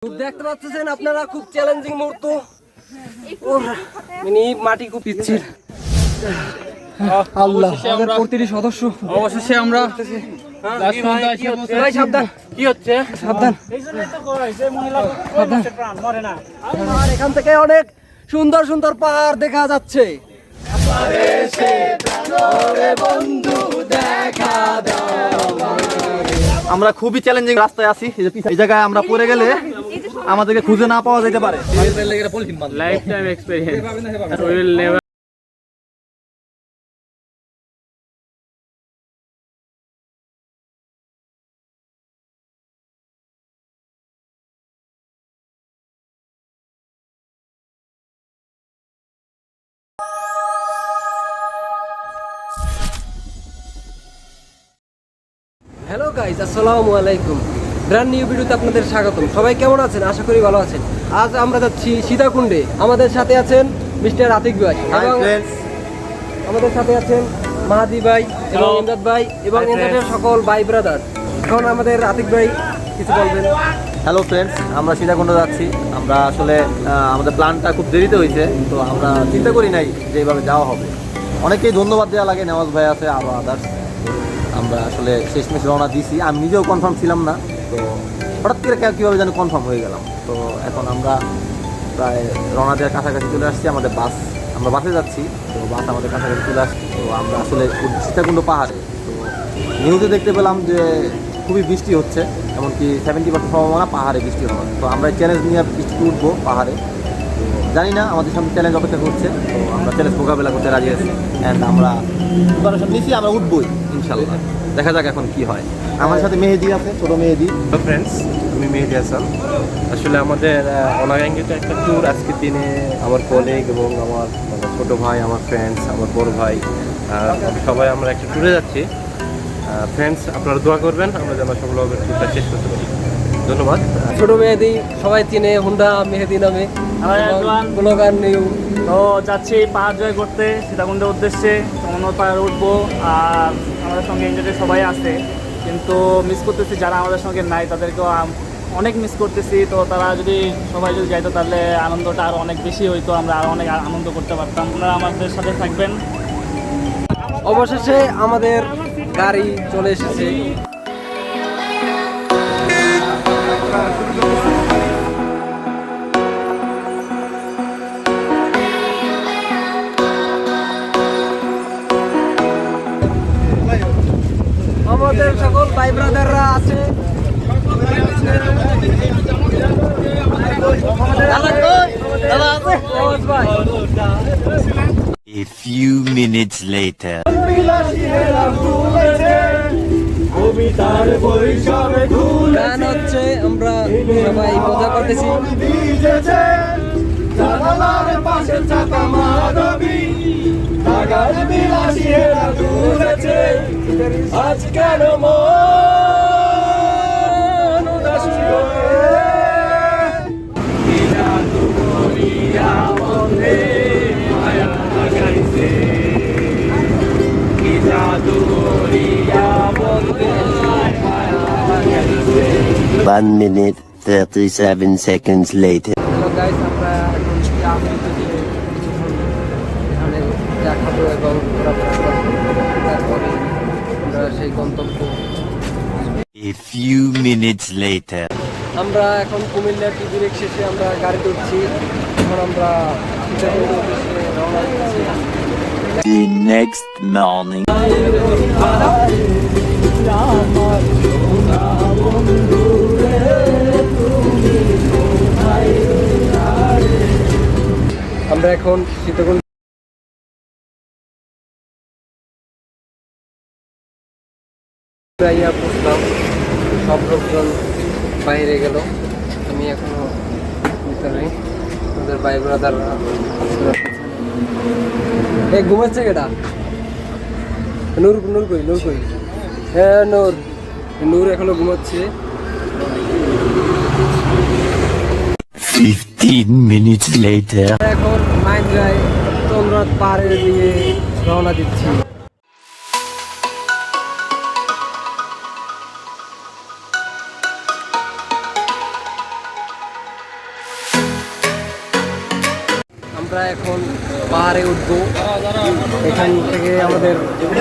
দেখতে পাচ্ছেন আপনারা খুব চ্যালেঞ্জিং মুহূর্ত। মিনি মাটি খুব পিচ্ছিল। আল্লাহ, আমাদের প্রতিটি সদস্য অবশেষে আমরা ভাই সাবধান, কি হচ্ছে সাবধান। আর এখান থেকে অনেক সুন্দর সুন্দর পাহাড় দেখা যাচ্ছে। আমরা খুবই চ্যালেঞ্জিং রাস্তায় আছি। এই জায়গায় আমরা পড়ে গেলে আমাদেরকে খুঁজে না পাওয়া যেতে পারে। Life time experience. Hello guys, আসসালামু আলাইকুম। ব্র্যান্ড নিউ ভিডিওতে আপনাদের স্বাগতম। সবাই কেমন আছেন? আশা করি ভালো আছেন। আজ আমরা যাচ্ছি সীতাকুণ্ডে। আমাদের সাথে আছেন মিস্টার আতিক ভাই, এবং আমাদের সাথে আছেন মাহাদি ভাই এবং ইমদাদ ভাই এবং ইন্টারনেটের সকল ভাই ব্রাদার। এখন আমাদের আতিক ভাই কিছু বলবেন। হ্যালো ফ্রেন্ডস, আমরা সীতাকুণ্ড যাচ্ছি। আমরা আসলে আমাদের প্ল্যানটা খুব দেরিতে হয়েছে, তো আমরা চিন্তা করি নাই যে এইভাবে যাওয়া হবে। অনেকেই ধন্যবাদ দেওয়া লাগে, নেওয়াজ ভাই আছে, আরও আদার্স। আমরা আসলে শেষমেশ রওনা দিয়েছি। আমি নিজেও কনফার্ম ছিলাম না, তো হঠাৎ করে কীভাবে যেন কনফার্ম হয়ে গেলাম। তো এখন আমরা প্রায় রওনা দেওয়ার কাছাকাছি চলে আসছি। আমাদের আমরা বাসে যাচ্ছি, তো বাস আমাদের কাছাকাছি চলে আসছি। তো আমরা আসলে সীতাকুণ্ড পাহাড়ে, তো নিউজে দেখতে পেলাম যে খুবই বৃষ্টি হচ্ছে, এমনকি 70% সম্ভাবনা পাহাড়ে বৃষ্টি হওয়ার। তো আমরা চ্যালেঞ্জ নিয়ে বৃষ্টি উঠবো পাহাড়ে। তো জানি না, আমাদের সামনে চ্যালেঞ্জ অপেক্ষা করছে। তো আমরা চ্যালেঞ্জ মোকাবেলা করতে রাজি আছি, অ্যান্ড আমরা প্রিপারেশন নিচ্ছি, আমরা উঠবই ইনশাল্লাহ। দেখা যাক এখন কি হয়। আমার সাথে মেহেদি আছে, ছোটো মেহেদি। ফ্রেন্ডস, আমি মেহেদি হাসান। আসলে আমাদের অনাকাঙ্ক্ষিত একটা ট্যুর আজকের দিনে আমার কলিগ এবং আমার ছোটো ভাই, আমার ফ্রেন্ডস, আমার বড় ভাই, সবাই আমরা একটা ট্যুরে যাচ্ছি। ফ্রেন্ডস, আপনারা দোয়া করবেন আমরা যেন সফলভাবে ট্যুরটা শেষ করতে পারি। ধন্যবাদ। ছোট মেহেদি সবাই চিনে, হুন্ডা মেহেদি নামে ব্লগার নিউ। তো যাচ্ছি পাহাড় জয় করতে সীতাকুণ্ডের উদ্দেশ্যে। অন্য পাহাড় উঠবো, আর আমাদের সঙ্গে ইন্টারনেট সবাই আছে, কিন্তু মিস করতেছি যারা আমাদের সঙ্গে নাই, তাদেরকেও অনেক মিস করতেছি। তো তারা যদি সবাই যদি যাইতো তাহলে আনন্দটা আরও অনেক বেশি হইতো, আমরা আরও অনেক আনন্দ করতে পারতাম। আপনারা আমাদের সাথে থাকবেন। অবশেষে আমাদের গাড়ি চলে এসেছে। আমাদের সকল ভাই ব্রাদাররা আছে। A few minutes later. গান হচ্ছে, আমরা সবাই মজা করতেছি। One minute, 37 seconds later. Hello guys, আমরা এখানে চা খাবো এবং ঘোরাফেরা করবো। তারপরে আমরা সেই গন্তব্য। A few minutes later. আমরা এখন কুমিল্লার টিভির শেষে আমরা গাড়ি উঠছি। এখন আমরা সীতাকুণ্ড উদ্দেশ্যে রওনা দিচ্ছি। The next morning. আমরা এখন সীতাকুণ্ড বুঝলাম। সব লোকজন বাইরে গেল, আমি এখনো ভিতরে। আমাদের ভাই ব্রাদাররা এই ঘুমাচ্ছে। কেটা? নূর নূর কই? নূর কই? হ্যাঁ, নূর এখনো ঘুমাচ্ছে। 15 minutes later. এখন মাইন্দ্রায় চন্দ্রনাথ পাহাড়ের দিকে রওনা দিচ্ছি। আমরা এখন পাহাড়ে উঠবো। এখান থেকে আমাদের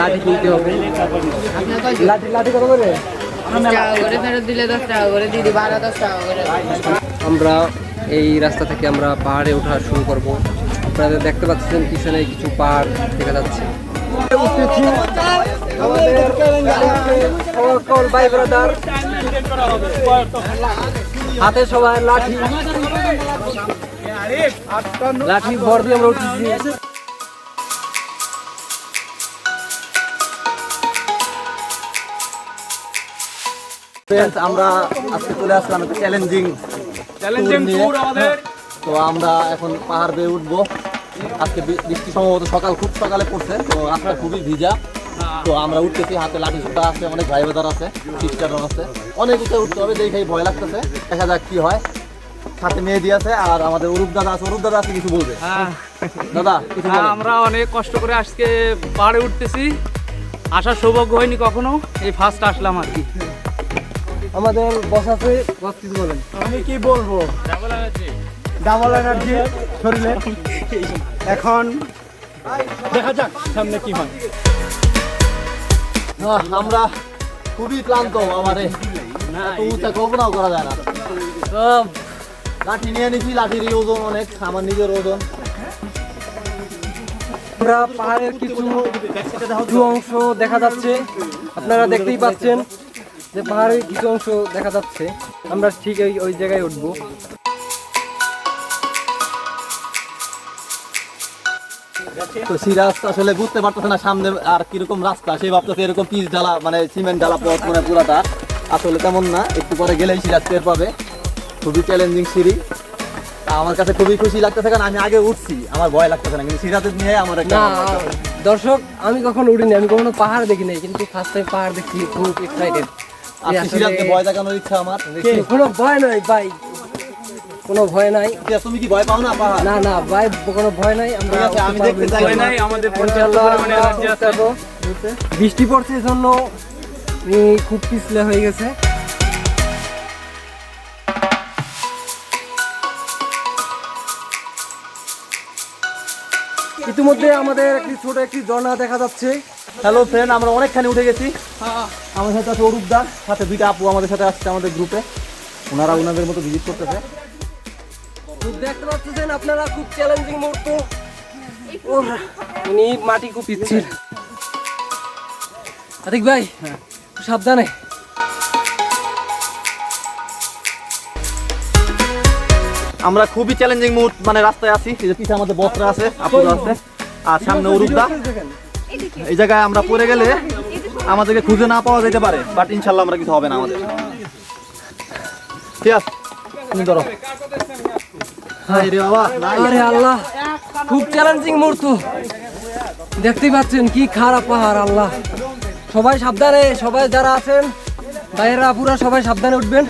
লাঠি কিনতে হবে। লাঠি লাঠি কত করে? 10 টাকা করে ফেরত দিলে 10 টাকা করে দিদি, 12-10 টাকা করে। আমরা এই রাস্তা থেকে আমরা পাহাড়ে ওঠা শুরু করব। আপনারা দেখতে পাচ্ছেন পিছনে কিছু পাহাড় দেখা যাচ্ছে। উঠতেছি আমাদের সকল ভাই ব্রাদার, হাতে সবাই লাঠি লাঠি ভর দিয়ে আমরা উঠতেছি। Friends, আমরা আজকে চলে আসলাম একটা চ্যালেঞ্জিং ট্যুর আমাদের। তো আমরা এখন পাহাড় বেয়ে উঠবো। আজকে বৃষ্টি সম্ভবত খুব সকালে পড়ছে, তো রাস্তা খুবই ভিজা। তো আমরা উঠতেছি, হাতে লাঠি সুতা আছে, অনেক ভাই বাদার আছে, সিস্টারও আছে, অনেক উঠে উঠতে হবে, দেখেই ভয় লাগতেছে। দেখা যাক কি হয়। সাথে মেয়ে দিয়ে আছে আর আমাদের অরূপ দাদা আছে। অরূপ দাদা আছে কিছু বলবে? দাদা কিছু বলেন। আমরা অনেক কষ্ট করে আজকে পাহাড়ে উঠতেছি, আসার সৌভাগ্য হয়নি কখনো, এই ফার্স্ট আসলাম আর কি। আমাদের বস আছে, বস কিছু বলেন। আমি কি বলবো, ডাবল এনার্জি শরীরে। এখন দেখা যাক সামনে কি হয়। আমরা খুবই ক্লান্ত, আমারে এত উঁচা কল্পনাও করা যায় না। তো লাঠি নিয়ে নিচ্ছি, লাঠির ওজন অনেক, আমার নিজের ওজন। আমরা পাহাড়ের কিছু অংশ দেখা যাচ্ছে, আপনারা দেখতেই পাচ্ছেন যে পাহাড়ের কিছু অংশ দেখা যাচ্ছে। আমরা ঠিক ওই জায়গায় উঠবো। তো সিরাজ আসলে বুঝতে পারতেছে না সামনে আর কিরকম রাস্তা, সে ভাবতেছে এরকম পিচ ঢালা, মানে সিমেন্ট ঢালা পথ মানে পুরাটা। আসলে তেমন না, একটু পরে গেলেই সিরাজ টের পাবে। খুবই চ্যালেঞ্জিং সিঁড়ি। আমার কাছে খুবই খুশি লাগতেছে, কারণ আমি আগে উঠছি, আমার ভয় লাগতেছে না, কিন্তু সিরাজের নিয়ে আমার একটা না দর্শক, আমি কখনো উঠিনি, আমি কখনো পাহাড় দেখিনি, কিন্তু ফার্স্ট টাইম পাহাড় দেখছি, খুব এক্সাইটেড। আজকে সিরাজকে ভয় দেখানোর ইচ্ছা আমার। কোনো ভয় নাই ভাই, কোনো ভয় নাই। তুমি কি ভয় পাও না পাহাড়? না না ভাই, কোনো ভয় নাই। আমরা ঠিক আছে, আমি দেখতে চাই। ভয় নাই, আমাদের ইনশাআল্লাহ আমরা উঠতে পারবো। বৃষ্টি পড়ছে এই জন্য খুব পিছলে হয়ে গেছে। ইতিমধ্যে আমাদের একটি ছোট একটি ঝর্ণা দেখা যাচ্ছে। হ্যালো ফ্রেন্ড, আমরা অনেকখানি উঠে গেছি। আমার সাথে আছে অরূপ দা, সাথে দুইটা আপু আমাদের সাথে আসছে আমাদের গ্রুপে। ওনারা ওনাদের মতো ভিজিট করতেছে। দেখতে পাচ্ছেন আপনারা, খুব চ্যালেঞ্জিং মুহূর্ত। উনি মাটি খুব পিচ্ছিল। আতিক ভাই সাবধানে। আমরা খুবই চ্যালেঞ্জিং মুড মানে রাস্তায় আছি। এই যে পিছে আমাদের বসরা আছে, আপুরা আছে, আর সামনে অরূপ দা। এই জায়গায় আমরা পড়ে গেলে আমাদেরকে খুঁজে না পাওয়া যেতে পারে, বাট ইনশাল্লাহ আমরা কিছু হবে না আমাদের। ঠিক আছে, তুমি ধরো। আরে আল্লাহ, খুব চ্যালেঞ্জিং মুহূর্ত। দেখতেই পাচ্ছেন কি খারাপ পাহাড়। আল্লাহ, সবাই সাবধানে, সবাই যারা আছেন ভাইয়েরা আপুরা সবাই সাবধানে উঠবেন।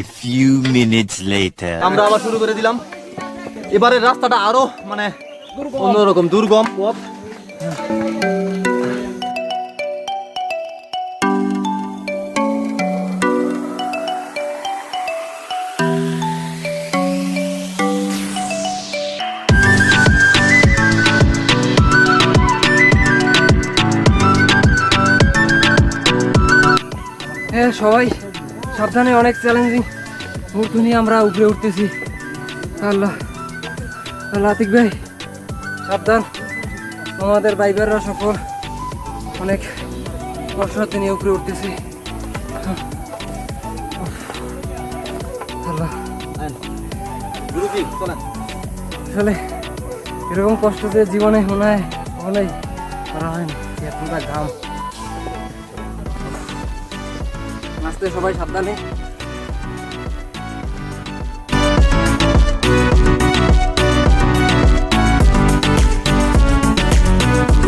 A few minutes later. আমরা আবার শুরু করে দিলাম। এবারের রাস্তাটা আরো মানে অন্যরকম দুর্গম পথ। হ্যাঁ সবাই সাবধানে, অনেক চ্যালেঞ্জিং মুহূর্ত নিয়ে আমরা উপরে উঠতেছি। আল্লাহ আল্লাহ, আতিক ভাই সাবধান। আমাদের বাইবাররা সকল অনেক কষ্ট নিয়ে উপরে উঠতেছি। আল্লাহ, আসলে এরকম কষ্ট যে জীবনে মনে করা হয় না। এতটা ঘাম আসতে, সবাই সাবধানে।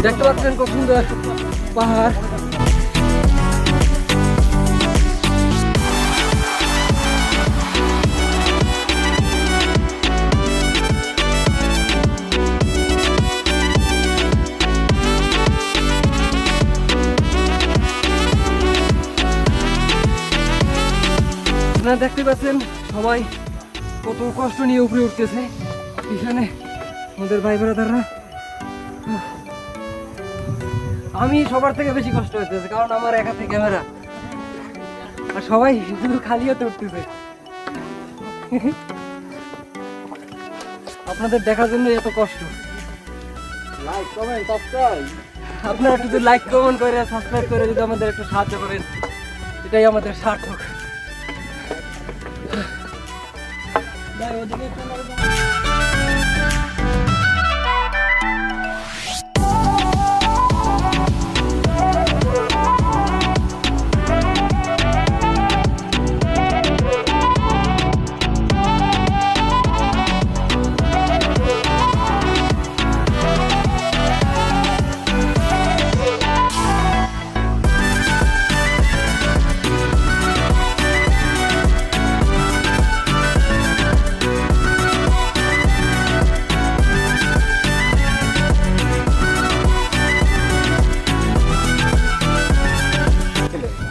দেখতে পাচ্ছেন খুব সুন্দর পাহাড়। আপনারা দেখতে পাচ্ছেন সবাই কত কষ্ট নিয়ে উপরে উঠতেছে এখানে আমাদের ভাই ব্রাদাররা। আমি সবার থেকে বেশি কষ্ট হইতেছে কারণ আমার এক হাতে ক্যামেরা আর সবাই শুধু খালি হাতে উঠতেছে। আপনাদের দেখার জন্য এত কষ্ট। Like comment subscribe. আপনারা একটু লাইক কমেন্ট করে সাবস্ক্রাইব করে যদি আমাদের একটু সাহায্য করেন এটাই আমাদের সার্থক।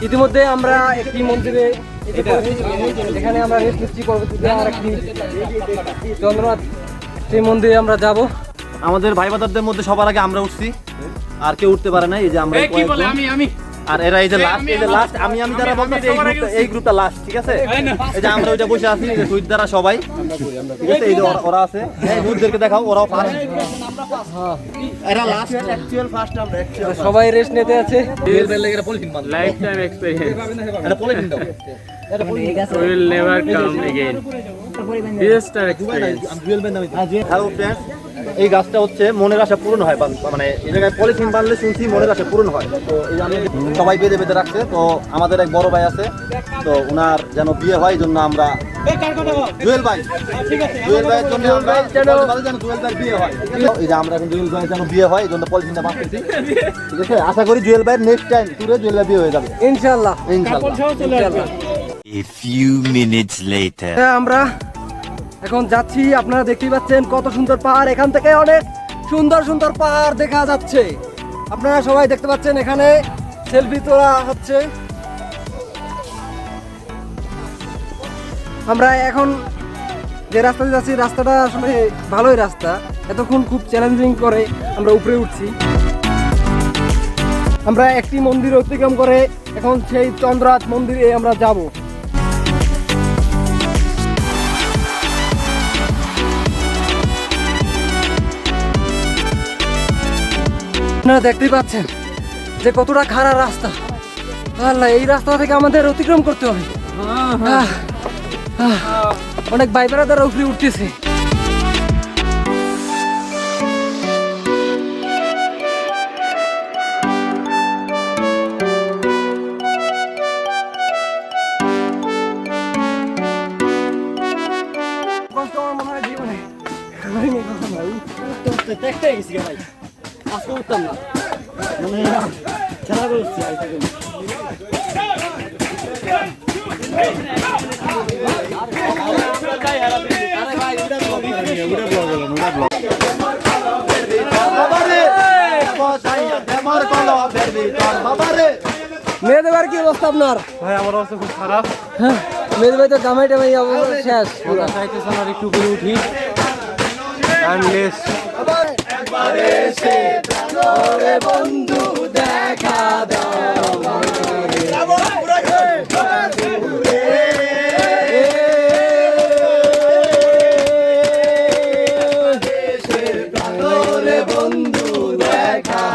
ইতিমধ্যে আমরা একটি মন্দিরে এখানে আমরা রেস্ট নিচ্ছি, পরবর্তীতে আর একটি চন্দ্রনাথ সেই মন্দিরে আমরা যাব। আমাদের ভাই বাদারদের মধ্যে সবার আগে আমরা উঠছি, আর কেউ উঠতে পারে না। এই যে আমরা আর এরা এই যে লাস্ট আমি যারা বলতেছি এই গ্রুপটা লাস্ট, ঠিক আছে? এই যে আমরা ওইটা বসে আছি, এই যে সুইট দ্বারা সবাই, ঠিক আছে? এই যে ওরা আছে, এই দুধদেরকে দেখাও, ওরাও ফার্স্ট, এরা লাস্ট, অ্যাকচুয়াল ফার্স্ট আমরা অ্যাকচুয়াল সবাই রেস্ট নিতে আছে। রিয়েল বেল লাগা পলিথিন বাঁধ, লাইফ টাইম এক্সপেরিয়েন্স, এটা পলিথিন দাও, we will never come again. Disaster experience. Hello friends, এই গাছটা হচ্ছে মনের আশা পূরণ হয়, মানে এই জায়গায় পলিথিন বাঁধলে শুনছি মনের আশা পূরণ হয়। তো এই জন্য সবাই বেঁধে বেঁধে রাখছে। তো আমাদের এক বড় ভাই আছে, তো ওনার যেন বিয়ে হয় এই জন্য আমরা জুয়েল ভাইয়ের জন্য আমরা যেন জুয়েল ভাইয়ের বিয়ে হয়, এই যে আমরা এখন জুয়েল ভাইয়ের যেন বিয়ে হয় এই জন্য পলিথিনটা বাঁধতেছি, ঠিক আছে? আশা করি জুয়েল ভাইয়ের নেক্সট টাইম ট্যুরে জুয়েল ভাই বিয়ে হয়ে যাবে ইনশাআল্লাহ। ইনশাআল্লাহ। A few minutes later. আমরা এখন যাচ্ছি, আপনারা দেখতেই পাচ্ছেন কত সুন্দর পাহাড়, এখান থেকে অনেক সুন্দর সুন্দর পাহাড় দেখা যাচ্ছে। আপনারা সবাই দেখতে পাচ্ছেন এখানে সেলফি তোলা হচ্ছে। আমরা এখন যে রাস্তাতে যাচ্ছি রাস্তাটা আসলে ভালোই রাস্তা, এতক্ষণ খুব চ্যালেঞ্জিং করে আমরা উপরে উঠছি। আমরা একটি মন্দির অতিক্রম করে এখন সেই চন্দ্রনাথ মন্দিরে আমরা যাব। আপনারা দেখতেই পাচ্ছেন যে কতটা খারাপ রাস্তা। আল্লাহ, এই রাস্তা থেকে আমাদের অতিক্রম করতে হবে। অনেক ভাই বেড়াদারা উপরে উঠতেছে। কষ্ট আমার মনে হয় জীবনে হয়নি কখনো। দেখতে গেছি ভাই, আজকে উঠতাম না, মানে খেলা করছি। মেয়েদের বাড়ি কি অবস্থা আপনার? ভাই আমার অবস্থা খুব খারাপ। হ্যাঁ, মেয়েদের বাড়ি তো জামাই টামাই অবস্থা শেষ। চাইতেছে আমার একটু করে উঠি, আনলেস বন্ধু দেখা বন্ধু দেখা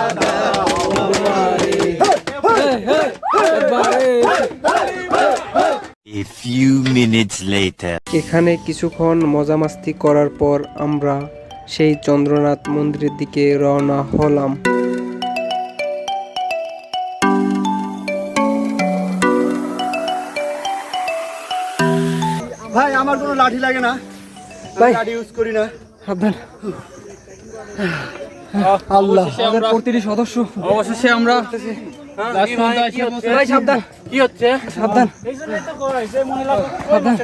A few minutes later. এখানে কিছুক্ষণ মজামাস্তি করার পর আমরা সেই চন্দ্রনাথ মন্দিরের দিকে রওনা হলাম। ভাই আমার কোনো লাঠি লাগে না, ভাই লাঠি ইউজ করি না। সাবধান। আল্লাহ, আমাদের প্রতিটি সদস্য অবশেষে আমরা ভাই সাবধান, কি হচ্ছে সাবধান, সাবধান।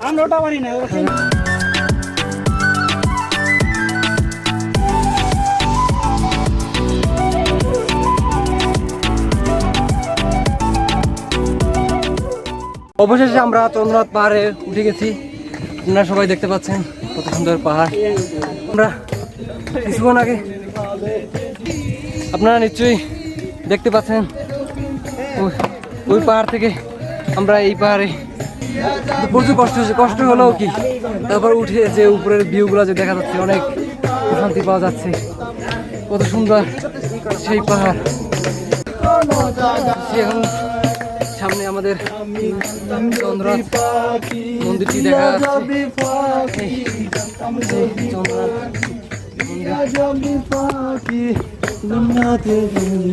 আমরা ওটা পারি না। অবশেষে আমরা চন্দ্রনাথ পাহাড়ে উঠে গেছি। আপনারা সবাই দেখতে পাচ্ছেন কত সুন্দর পাহাড়। আমরা কিছুক্ষণ আগে আপনারা নিশ্চয়ই দেখতে পাচ্ছেন ওই পাহাড় থেকে আমরা এই পাহাড়ে প্রচুর কষ্ট হয়েছে। কষ্ট হলেও কি, তারপর উঠে যে উপরের ভিউগুলো যে দেখা যাচ্ছে, অনেক শান্তি পাওয়া যাচ্ছে। কত সুন্দর সেই পাহাড়। এখন সামনে আমাদের চন্দ্রনাথ মন্দিরটি দেখা যাচ্ছে।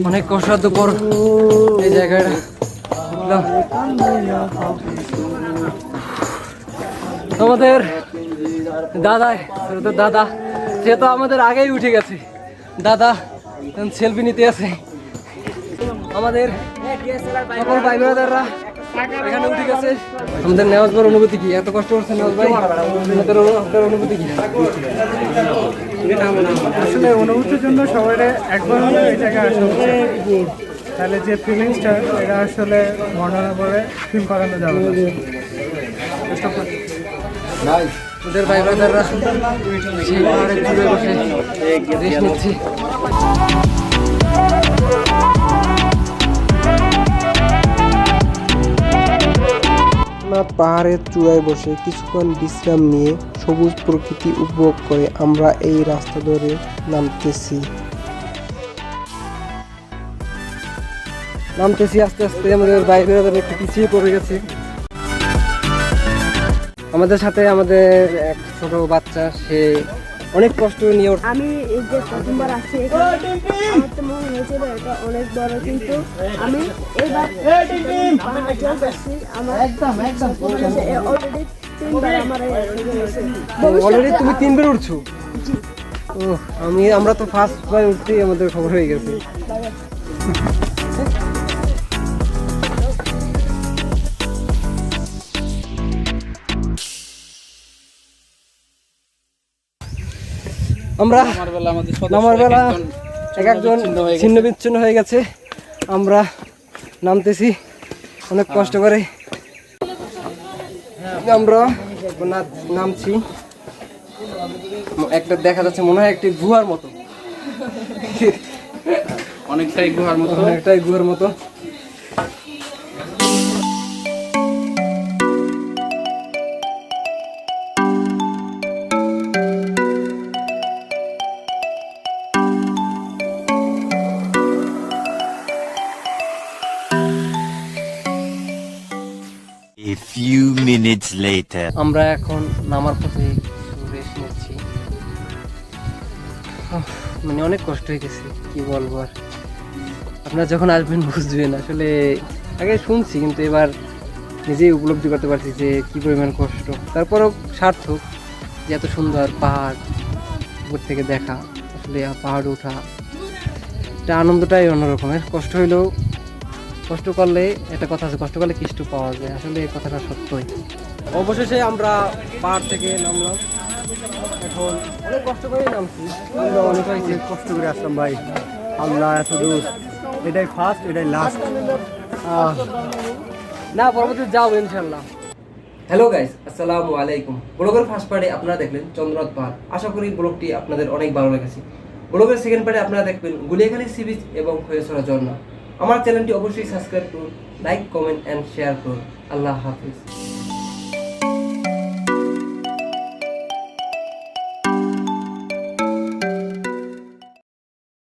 অনেক কষ্টার্থ পর এই জায়গাটা উঠলাম। আমাদের দাদা সে তো আমাদের আগেই উঠে গেছে। দাদা সেলফি নিতে আছে। আমাদের সকল ভাই ব্রাদাররা এখানে উঠে গেছে। আমাদের নেওয়াজ ভাইয়ের অনুভূতি কি? এত কষ্ট করছে নেওয়াজ ভাই, আপনার অনুভূতি কি? আসলে অনুভূতির জন্য সবাই একবার হলে এই জায়গায় আসা উচিত। তাহলে যে ফিলিংসটা এটা আসলে বর্ণনা করে ফিল করানো যাবে না। ওদের ভাই ব্রাদাররা সেই পাহাড়ের চূড়ে বসে রেস্ট নিচ্ছি। পাহাড়ের চূড়ায় বসে কিছুক্ষণ বিশ্রাম নিয়ে সবুজ প্রকৃতি উপভোগ করে আমরা এই রাস্তা ধরে নামতেছি আস্তে আস্তে। আমাদের বাইরে একটু পিছিয়ে পড়ে গেছে। আমাদের সাথে আমাদের এক ছোট বাচ্চা, সে অনেক কষ্ট নিয়ে আমি এই যে প্রথমবার আসছি, আমার তো মনে হয়েছিল এটা অনেক বড়, কিন্তু আমি এবার অলরেডি তুমি 3 বার উঠছো। ও আমরা তো ফার্স্ট বার উঠতেই আমাদের খবর হয়ে গেছে। আমরা নামার বেলা এক একজন ছিন্ন বিচ্ছিন্ন হয়ে গেছে। আমরা নামতেছি অনেক কষ্ট করে। আমরা নামছি, একটা দেখা যাচ্ছে মনে হয় একটি গুহার মতো, অনেকটাই গুহার মতো। A few minutes later. আমরা এখন নামার পথে রেস্ট নিচ্ছি। মানে অনেক কষ্ট হয়ে গেছে, কি বলবো আর। আপনারা যখন আসবেন বুঝবেন। আসলে আগে শুনছি, কিন্তু এবার নিজেই উপলব্ধি করতে পারছি যে কি পরিমাণ কষ্ট। তারপরও সার্থক যে এত সুন্দর পাহাড় উপর থেকে দেখা। আসলে পাহাড় ওঠা এটা আনন্দটাই অন্যরকমের। কষ্ট হইলেও, কষ্ট করলে একটা কথা আছে, কষ্ট করলে কৃষ্ট পাওয়া যায়। আসলে এই কথাটা সত্যই। অবশেষে আমরা পাহাড় থেকে নামলাম। এখন অনেক কষ্ট করে নামছি, আমরা অনেক কষ্ট করে আসলাম ভাই। আল্লাহ এত দূর, এটাই ফার্স্ট, এটাই লাস্ট। না, পরবর্তীতে যাবো ইনশাল্লাহ। হ্যালো গাইস, আসসালামু আলাইকুম। ব্লগের ফার্স্ট পার্টে আপনারা দেখলেন চন্দ্রনাথ পাহাড়। আশা করি ব্লগটি আপনাদের অনেক ভালো লেগেছে। ব্লগের সেকেন্ড পার্টে আপনারা দেখবেন গুলিয়াখালী সি বিচ এবং খৈয়াছড়া ঝর্ণা। আমার চ্যানেলটি অবশ্যই সাবস্ক্রাইব করুন, লাইক, কমেন্ট অ্যান্ড শেয়ার করুন। আল্লাহ হাফিজ।